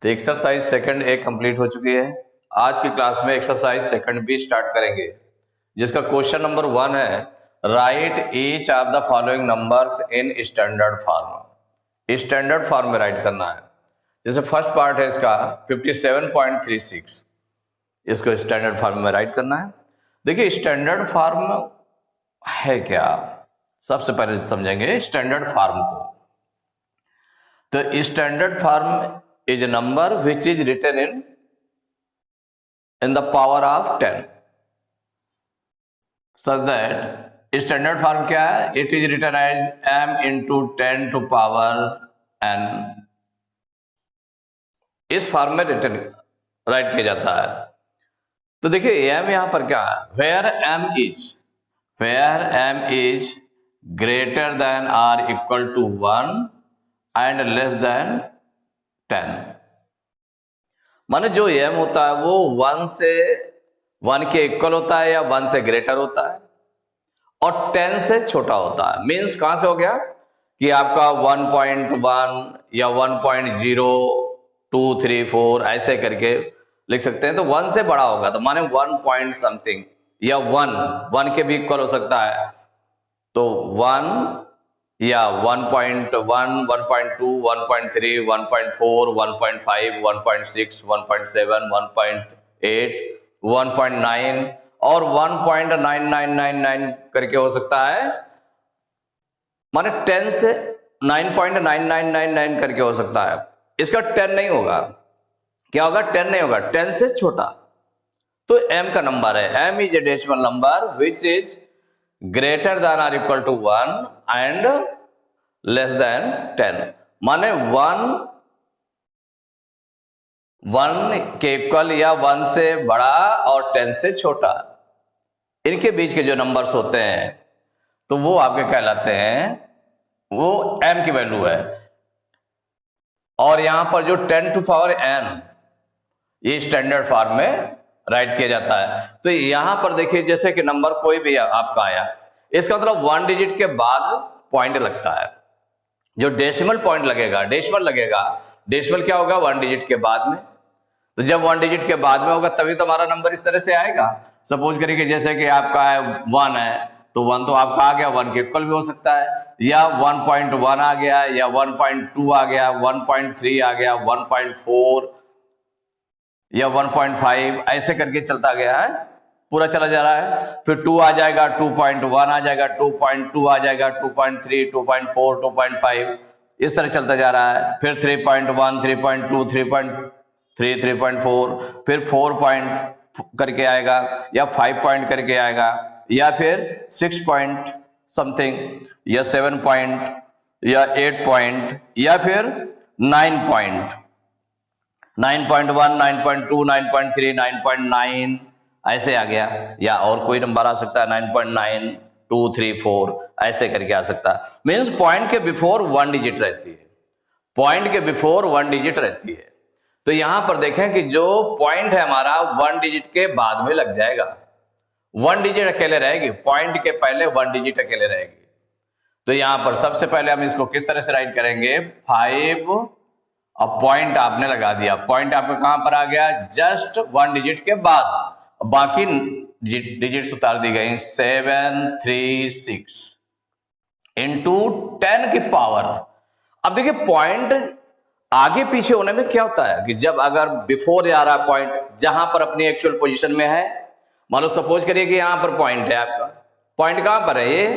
तो exercise second ए complete हो चुकी है। आज की क्लास में एक्सरसाइज सेकंड बी स्टार्ट करेंगे, जिसका क्वेश्चन नंबर 1 है right each of the following numbers in standard form. Standard form में राइट करना है। जैसे फर्स्ट पार्ट है इसका 57.36, इसको स्टैंडर्ड फॉर्म में राइट करना है। देखिए स्टैंडर्ड फॉर्म है क्या, सबसे पहले समझेंगे स्टैंडर्ड फॉर्म को। तो standard form is a number which is written in the power of 10, such that standard form क्या है, it is written as m into 10 to power n। इस फॉर्म में रिटर्न राइट किया जाता है। तो देखिए m यहां पर क्या है, where m is greater than or equal to 1 and less than 10। माने जो m होता है वो 1 के इक्वल होता है या 1 से ग्रेटर होता है और 10 से छोटा होता है। मीन्स कहां से हो गया कि आपका 1.1 या 1.0234 ऐसे करके लिख सकते हैं। तो 1 से बड़ा होगा तो माने 1 पॉइंट समथिंग या 1 के भी इक्वल हो सकता है। तो 1 या 1.1, 1.2, 1.3, 1.4, 1.5, 1.6, 1.7, 1.8, 1.9 और 1.9999 करके हो सकता है। माने 10 से 9.9999 करके हो सकता है। इसका 10 नहीं होगा। क्या होगा? 10 नहीं होगा, 10 से छोटा। तो m का नंबर है, m is a decimal number which is greater than और equal to 1 and less than 10। माने 1 के इक्वल या 1 से बड़ा और 10 से छोटा, इनके बीच के जो नंबर्स होते हैं तो वो आपके कहलाते हैं, वो m की वैल्यू है। और यहां पर जो 10 टू पावर n ये स्टैंडर्ड फॉर्म में राइट किया जाता है। तो यहां पर देखिए जैसे कि नंबर कोई भी आपका आया, इसका मतलब 1 डिजिट के बाद पॉइंट लगता है। जो डेसिमल पॉइंट लगेगा, डेसिमल क्या होगा? 1 डिजिट के बाद में। तो जब 1 डिजिट के बाद में होगा तभी तो हमारा नंबर इस तरह से आएगा। सपोज करिए कि जैसे कि आपका है 1 है तो 1 तो आपका आ गया, 1 के इक्वल भी हो सकता है, या 1.1 आ गया, या 1.2 आ गया, 1.3 आ गया, 1.4 या 1.5 ऐसे करके चलता गया है, पूरा चला जा रहा है। फिर 2 आ जाएगा, 2.1 आ जाएगा, 2.2 आ जाएगा, 2.3, 2.4, 2.5 इस तरह चलता जा रहा है। फिर 3.1, 3.2, 3.3, 3.4, फिर 4 पॉइंट करके आएगा, या 5 पॉइंट करके आएगा, या फिर 6 पॉइंट समथिंग, या 7 पॉइंट, या 8 पॉइंट, या फिर 9 पॉइंट, 9.1, 9.2, 9.3, 9.9 ऐसे आ गया, या और कोई नंबर आ सकता है 9.9, 2, 3, 4 ऐसे करके आ सकता है। मीन्स पॉइंट के बिफोर 1 डिजिट रहती है, पॉइंट के बिफोर 1 डिजिट रहती है। तो यहां पर देखें कि जो पॉइंट है हमारा 1 डिजिट के बाद में लग जाएगा, 1 डिजिट अकेले रहेगी, पॉइंट के पहले 1 डिजिट अकेले रहेगी। तो यहां पर सबसे पहले हम इसको किस तरह से राइट करेंगे? 5 अब पॉइंट आपने लगा दिया, पॉइंट आपका कहां पर आ गया? जस्ट 1 डिजिट के बाद, बाकी डिजिट्स उतार दी गई। 736 इंटू 10 की पावर। अब देखिए पॉइंट आगे पीछे होने में क्या होता है कि जब अगर बिफोर जा रहा है पॉइंट, जहां पर अपनी एक्चुअल पोजीशन में है, मान लो सपोज करिए कि यहां पर पॉइंट है आपका, पॉइंट कहां पर है ये,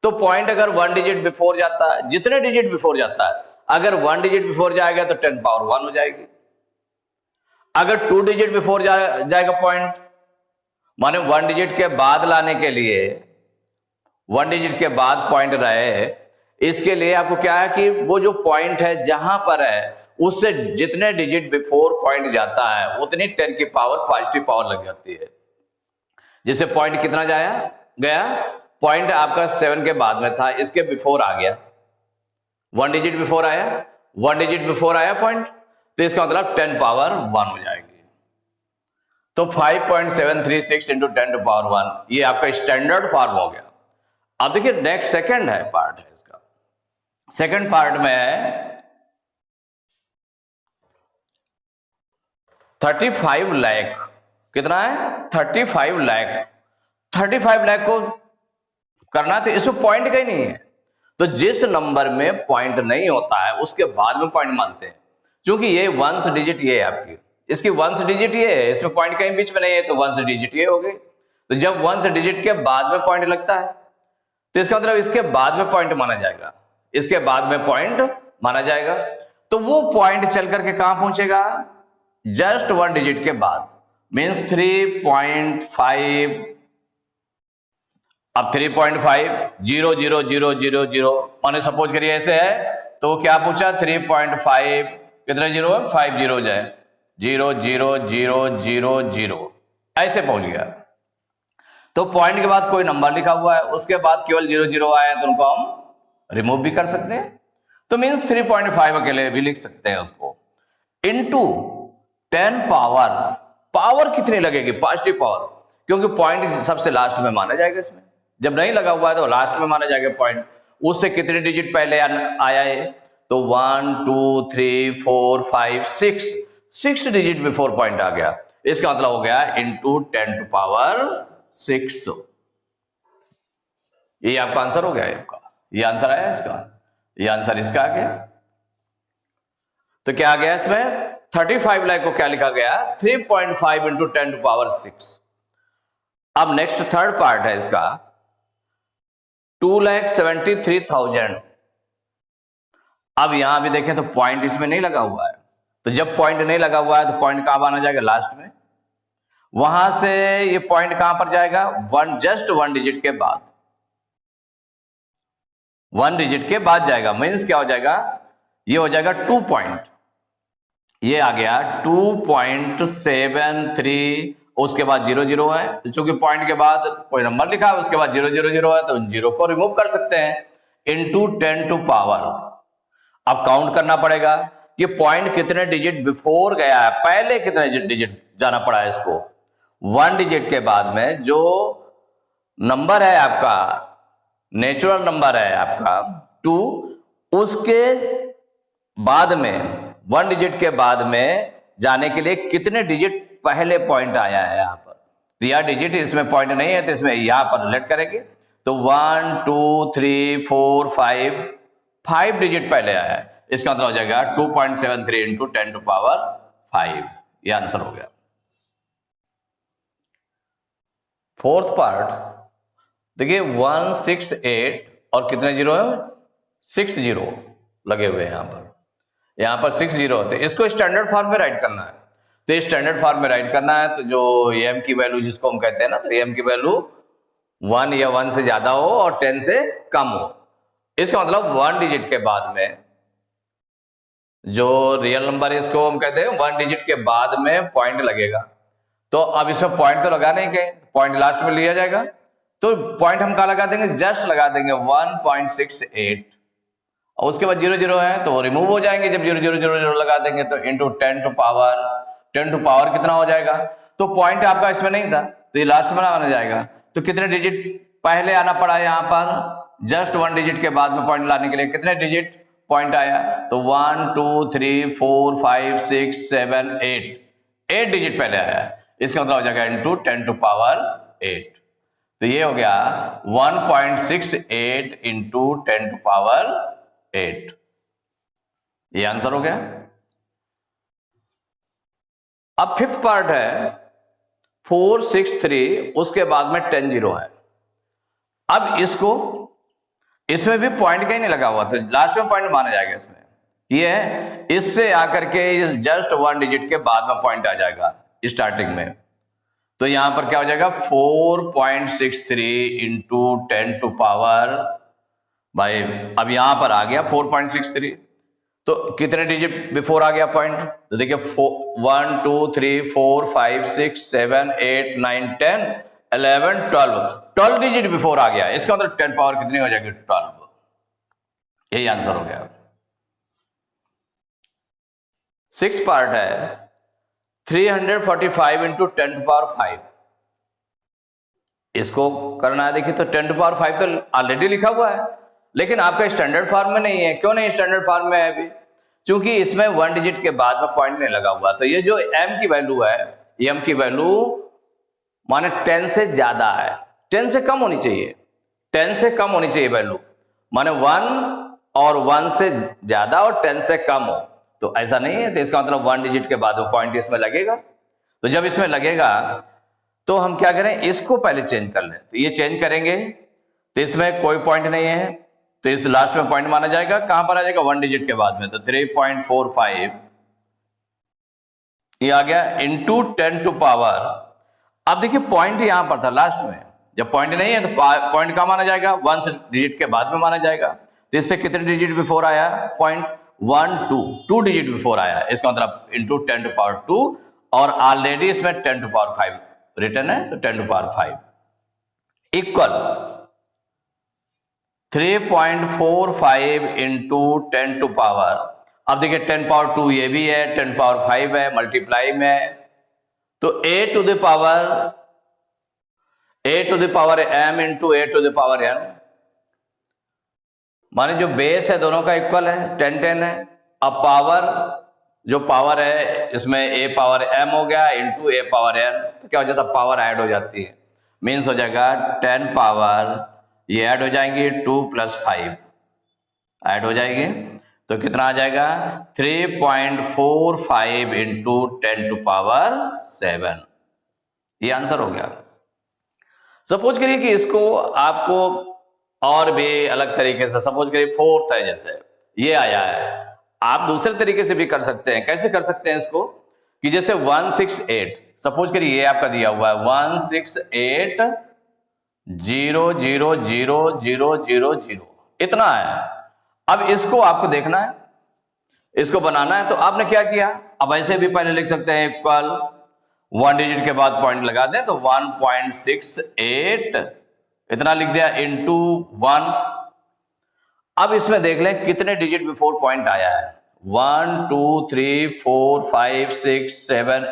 तो पॉइंट अगर 1 डिजिट बिफोर जाता है, जितने डिजिट बिफोर जाता है, अगर 1 डिजिट बिफोर जाएगा तो 10 पावर 1 हो जाएगी। अगर 2 डिजिट बिफोर जाएगा पॉइंट, माने 1 डिजिट के बाद लाने के लिए, 1 डिजिट के बाद पॉइंट रहे, इसके लिए आपको क्या है कि वो जो पॉइंट है जहां पर है उससे जितने डिजिट बिफोर पॉइंट जाता है उतनी 10 की पावर पॉजिटिव पावर लग जाती है। जिससे पॉइंट कितना गया, पॉइंट आपका 7 के बाद में था, इसके बिफोर आ गया, 1 डिजिट बिफोर आया, 1 डिजिट बिफोर आया पॉइंट, तो इसका मतलब 10 पावर 1 हो जाएगी। तो 5.736 इंटू 10 टू पावर 1 ये आपका स्टैंडर्ड फॉर्म हो गया। अब देखिए नेक्स्ट सेकंड है पार्ट है इसका। सेकंड पार्ट में है 35 लाख, कितना है 35 लाख, 35 लाख को करना, तो इसमें पॉइंट कहीं नहीं है। तो जिस नंबर में पॉइंट नहीं होता है उसके बाद में पॉइंट मानते हैं, क्योंकि ये वंस डिजिट ये है आपकी, इसकी वंस डिजिट ये है, इसमें पॉइंट कहीं बीच में नहीं है, तो वंस डिजिट ये हो गई। तो जब वंस डिजिट के बाद में पॉइंट लगता है तो इसका मतलब इसके बाद में पॉइंट माना जाएगा, इसके बाद में पॉइंट माना जाएगा। तो वो पॉइंट चल करके कहां पहुंचेगा, जस्ट 1 डिजिट के बाद, मीन्स 3.5। अब 3.5 0 0 0 0 0 माने सपोज करिए ऐसे है, तो क्या पूछा 3.5 कितने जीरो है, 5 जीरो हो जाए, 0 0 0 0 0 ऐसे पहुंच गया। तो पॉइंट के बाद कोई नंबर लिखा हुआ है, उसके बाद केवल 0 0 आया तो उनको हम रिमूव भी कर सकते हैं। तो मीन्स 3.5 अकेले भी लिख सकते हैं उसको, इनटू 10 पावर, पावर कितनी लगेगी, पॉजिटिव पावर, क्योंकि पॉइंट सबसे लास्ट में माना जाएगा, इसमें जब नहीं लगा हुआ है तो लास्ट में माना जाएगा पॉइंट। उससे कितने डिजिट पहले आया है, तो 1 2 3 4 5 6 डिजिट बिफोर पॉइंट आ गया। इसका मतलब हो गया इनटू 10 टू पावर 6। ये आपका आंसर हो गया, आपका ये आंसर आया इसका, ये आंसर इसका आ गया। तो क्या आ गया इसमें, 35 लाख को क्या लिखा गया, 3.5 इंटू 10 टू पावर 6। अब नेक्स्ट थर्ड पार्ट है इसका, 2,73,000। अब यहां भी देखें तो पॉइंट इसमें नहीं लगा हुआ है, तो जब पॉइंट नहीं लगा हुआ है तो पॉइंट कहां माना जाएगा, लास्ट में। वहां से ये पॉइंट कहां पर जाएगा, जस्ट 1 डिजिट के बाद, 1 डिजिट के बाद जाएगा। मीन्स क्या हो जाएगा, ये हो जाएगा 2 पॉइंट, ये आ गया 2.73, उसके बाद 0 0 है, तो चूंकि पॉइंट के बाद कोई नंबर लिखा है उसके बाद 0 0 0 है, तो 0 को रिमूव कर सकते हैं, इनटू 10 टू पावर। अब काउंट करना पड़ेगा कि पॉइंट कितने डिजिट बिफोर गया है, पहले कितने डिजिट जाना पड़ा है इसको। 1 डिजिट के बाद में जो नंबर है आपका, नेचुरल नंबर है आपका 2, उसके बाद में 1 डिजिट के बाद में जाने के लिए कितने डिजिट पहले पॉइंट आया है यहाँ पर। तो यह डिजिट इसमें पॉइंट नहीं है, तो इसमें यहां पर रिलेट करेंगे, तो 1 2 3 4 5 डिजिट पहले आया है, इसका मतलब हो जाएगा 2.73 इंटू 10 टू पावर 5। यह आंसर हो गया। फोर्थ पार्ट देखिए, 168 और कितने जीरो है, 6 जीरो लगे हुए हैं यहां पर 6 जीरो, तो इसको स्टैंडर्ड फॉर्म में राइट करना है। तो स्टैंडर्ड फॉर्म में राइट करना है, तो जो एम की वैल्यू जिसको हम कहते हैं ना, तो एम की वैल्यू 1 या 1 से ज्यादा हो और 10 से कम हो। इसका मतलब 1 डिजिट के बाद में जो रियल नंबर है इसको हम कहते हैं 1 डिजिट के बाद में पॉइंट लगेगा। तो अब इसमें पॉइंट तो लगा नहीं, कहीं पॉइंट लास्ट में लिया जाएगा, तो पॉइंट हम कहा लगा देंगे, जस्ट लगा देंगे 1.68, और उसके बाद 0 0 है तो वो रिमूव हो जाएंगे। जब 0 0 0 0 लगा देंगे तो into 10 to power, 10 to power कितना हो जाएगा, तो पॉइंट आपका इसमें नहीं था तो ये लास्ट में आना जाएगा। तो कितने डिजिट पहले आना पड़ा यहाँ पर, जस्ट 1 डिजिट के बाद में पॉइंट लाने के लिए कितने डिजिट पॉइंट आया, तो 1 2 3 4 5 6 7 8 डिजिट पहले आया, इसका मतलब हो जाएगा इंटू 10 टू पावर 8। तो ये हो गया 1.68 इंटू 10 टू पावर 8, ये आंसर हो गया। अब फिफ्थ पार्ट है 463, उसके बाद में 10 जीरो है। अब इसमें भी पॉइंट कहीं नहीं लगा हुआ, तो लास्ट में पॉइंट माना जाएगा इसमें। ये है, इससे आकर के जस्ट 1 डिजिट के बाद में पॉइंट आ जाएगा स्टार्टिंग में, तो यहां पर क्या हो जाएगा 4.63 इंटू 10 टू पावर भाई, अब यहां पर आ गया 4.63, तो कितने डिजिट बिफोर आ गया पॉइंट, तो देखिए 1 2 3 4 5 6 7 8 9 10 11 12 डिजिट बिफोर आ गया। इसका मतलब 10 पावर कितनी हो जाएगी, 12। यही आंसर हो गया। 6 पार्ट है 345 इंटू 10 टू पावर 5, इसको करना है। देखिए तो 10 टू पावर 5 तो ऑलरेडी लिखा हुआ है, लेकिन आपका स्टैंडर्ड फॉर्म में नहीं है। क्यों नहीं स्टैंडर्ड फॉर्म में है अभी, चूंकि इसमें 1 डिजिट के बाद में पॉइंट नहीं लगा हुआ, तो ये जो m की वैल्यू है, m की वैल्यू माने 10 से ज्यादा है, 10 से कम होनी चाहिए, 10 से कम होनी चाहिए वैल्यू, माने 1 और 1 से ज्यादा और 10 से कम हो। तो ऐसा नहीं है, तो इसका मतलब 1 डिजिट के बाद वो पॉइंट इसमें लगेगा। तो जब इसमें लगेगा तो हम क्या करें, इसको पहले चेंज कर लें। तो ये चेंज करेंगे तो इसमें कोई पॉइंट नहीं है, तो इस लास्ट में पॉइंट माना जाएगा। कहां पर आ जाएगा, 1 डिजिट के बाद में। तो 3.45 ये आ गया इंटू 10 टू पावर। अब देखिए पॉइंट यहां पर था लास्ट में, जब पॉइंट नहीं है तो पॉइंट कहां माना जाएगा, 1 डिजिट के बाद में माना जाएगा। तो इससे कितने डिजिट बिफोर आया पॉइंट, 1 2 डिजिट बिफोर आया, इसका मतलब इंटू 10 टू पावर 2, और ऑलरेडी इसमें 10 टू पावर 5 रिटर्न है, तो 10 to power 5 equal 3.45 into 10 to power. अब देखिए 10 पावर 2 ये भी है, 10 पावर 5 है, मल्टीप्लाई में, तो a to the power m into a to the power n, माने जो बेस है दोनों का इक्वल है, 10 10 है। अब पावर, जो पावर है इसमें a पावर m हो गया इंटू a पावर n, तो क्या हो जाता है, पावर ऐड हो जाती है, मीन्स हो जाएगा 10 पावर, ये ऐड हो जाएंगी 2 + 5 ऐड हो जाएगी, तो कितना आ जाएगा 3.45 इंटू 10 टू पावर 7, ये आंसर हो गया। सपोज करिए कि इसको आपको और भी अलग तरीके से, सपोज करिए 4th है, जैसे ये आया है, आप दूसरे तरीके से भी कर सकते हैं। कैसे कर सकते हैं इसको, कि जैसे 168, सपोज करिए ये आपका दिया हुआ है 168 0 0 0 0 0 0 इतना है। अब इसको आपको देखना है, इसको बनाना है, तो आपने क्या किया, अब ऐसे भी पहले लिख सकते हैं इक्वल 1 डिजिट के बाद पॉइंट लगा दें, तो 1.68 इतना लिख दिया इंटू 1। अब इसमें देख लें कितने डिजिट बिफोर पॉइंट आया है, 1 2 3 4 5 6 7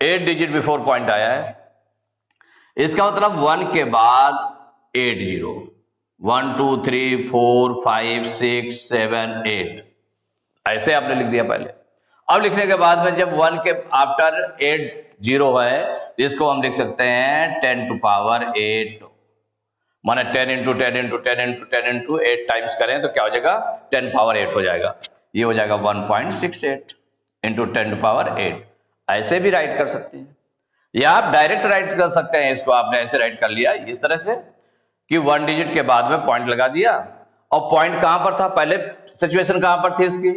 8 डिजिट बिफोर पॉइंट आया है। इसका मतलब 1 के बाद 8 0, 1 2 3 4 5 6 7 8 ऐसे आपने लिख दिया पहले। अब लिखने के बाद में जब 1 के आफ्टर 8 0 है, तो इसको हम लिख सकते हैं 10 टू पावर 8, माने 10 into 10 into 10 into 10 into 8 times करें तो क्या हो जाएगा, 10 पावर 8 हो जाएगा। ये हो जाएगा 1.68 इंटू 10 टू पावर 8। ऐसे भी राइट कर सकते हैं, या आप डायरेक्ट राइट कर सकते हैं। इसको आपने ऐसे राइट कर लिया इस तरह से कि 1 डिजिट के बाद में पॉइंट लगा दिया, और पॉइंट कहां पर था, पहले सिचुएशन कहां पर थी इसकी,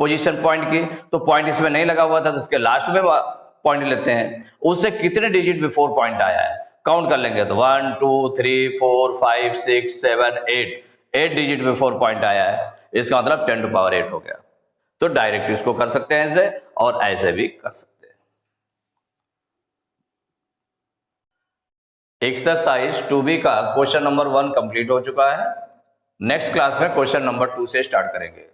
पोजीशन पॉइंट की, तो पॉइंट इसमें नहीं लगा हुआ था, तो इसके लास्ट में पॉइंट लेते हैं, उससे कितने डिजिट बिफोर पॉइंट आया है काउंट कर लेंगे, तो 1 2 3 4 5 6 7 8 डिजिट बिफोर पॉइंट आया है, इसका मतलब 10 टू पावर 8 हो गया। तो डायरेक्ट इसको कर सकते हैं ऐसे, और ऐसे भी कर सकते हैं। एक्सरसाइज 2B का क्वेश्चन नंबर 1 कंप्लीट हो चुका है। नेक्स्ट क्लास में क्वेश्चन नंबर 2 से स्टार्ट करेंगे।